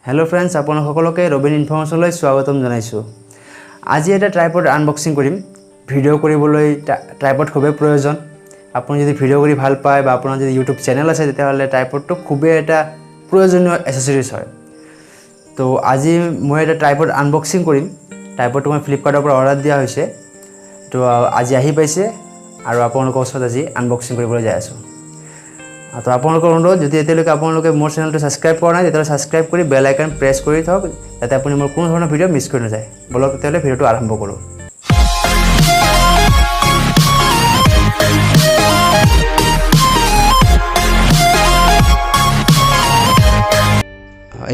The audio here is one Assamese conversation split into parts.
हेलो फ्रेंड्स आपन सकलोके रबिन इनफर्मेशनলৈ स्वागतम জনাইছো। আজি এটা ট্ৰাইপড আনবক্সিং কৰিম। ভিডিও কৰিবলৈ ট্ৰাইপড খুবেই প্ৰয়োজন। আপুনি যদি ভিডিও কৰি ভাল পায় বা আপোনাৰ যদি ইউটিউব চেনেল আছে তেতিয়াহ'লে ট্ৰাইপডটো খুবেই এটা প্ৰয়োজনীয় এসেসৰিজ হয়। তো আজি মই এটা ট্ৰাইপড আনবক্সিং কৰিম। ট্ৰাইপডটো মই ফ্লিপকাৰ্টৰ পৰা অৰ্ডাৰ দিয়া হৈছে। তো আজি আহি পাইছে আৰু আপোনালোকৰ ওচৰত আজি আনবক্সিং কৰিবলৈ যাই আছো। তো আপোনালোকৰ অনুৰোধ যদি এতিয়ালৈকে আপোনালোকে মোৰ চেনেলটো সাবস্ক্ৰাইব কৰা নাই তেতিয়াহ'লে সাবস্ক্ৰাইব কৰি বেল আইকন প্ৰেছ কৰি থওক যাতে আপুনি মোৰ কোনো ধৰণৰ ভিডিও মিছ কৰি নাযায়। বলক তেতিয়াহ'লে ভিডিওটো আৰম্ভ কৰোঁ।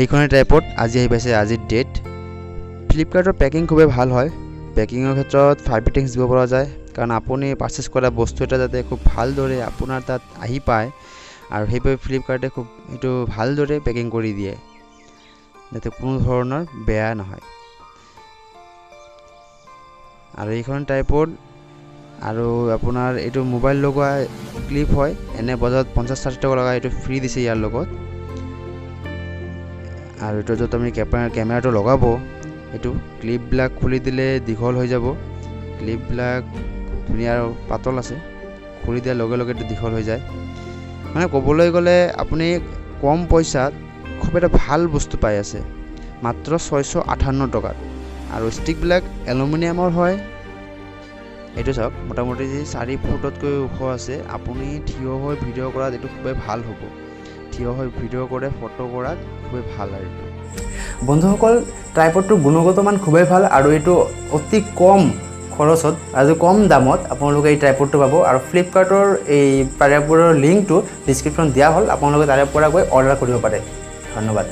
এইখনে ট্ৰাইপড আজি আহি পাইছে আজিৰ ডেট। ফ্লিপকাৰ্টৰ পেকিং খুবেই ভাল হয়। পেকিঙৰ ক্ষেত্ৰত 5 ৰেটিংছ দিব পৰা যায় কাৰণ আপুনি পাৰচেজ কৰা বস্তু এটা যাতে খুব ভালদৰে আপোনাৰ তাত আহি পায় আৰু সেইবাবে ফ্লিপকাৰ্টে খুব এইটো ভালদৰে পেকিং কৰি দিয়ে যাতে কোনো ধৰণৰ বেয়া নহয়। আৰু এইখন ট্ৰাইপড আৰু আপোনাৰ এইটো মোবাইল লগোৱা ক্লিপ হয়। এনে বজাৰত 50-60 টকা লগা এইটো ফ্ৰী দিছে ইয়াৰ লগত। আৰু এইটো যত আপুনি কেমেৰাটো লগাব এইটো ক্লিপবিলাক খুলি দিলে দীঘল হৈ যাব। ক্লিপবিলাক ধুনীয়া আৰু পাতল আছে, খুলি দিয়াৰ লগে লগে এইটো দীঘল হৈ যায়। মানে ক'বলৈ গ'লে আপুনি কম পইচাত খুব এটা ভাল বস্তু পাই আছে মাত্ৰ 658 টকাত। আৰু ষ্টিকবিলাক এলুমিনিয়ামৰ হয়। এইটো চাওক মোটামুটি 4 ফুটতকৈ ওখ আছে। আপুনি থিয় হৈ ভিডিঅ' কৰাত এইটো খুবেই ভাল হ'ব। থিয় হৈ ভিডিঅ' কৰে ফটো কৰাত খুবেই ভাল আৰু বন্ধুসকল ট্ৰাইপডটোৰ গুণগত মান খুবেই ভাল আৰু এইটো অতি কম খৰচত আৰু কম দামত আপোনালোকে এই ট্ৰাইপডটো পাব। আৰু ফ্লিপকাৰ্টৰ এই ট্ৰাইপডৰ লিংকটো ডিসক্ৰিপশ্যন দিয়া হ'ল, আপোনালোকে তাৰে পৰা গৈ অৰ্ডাৰ কৰিব পাৰে। ধন্যবাদ।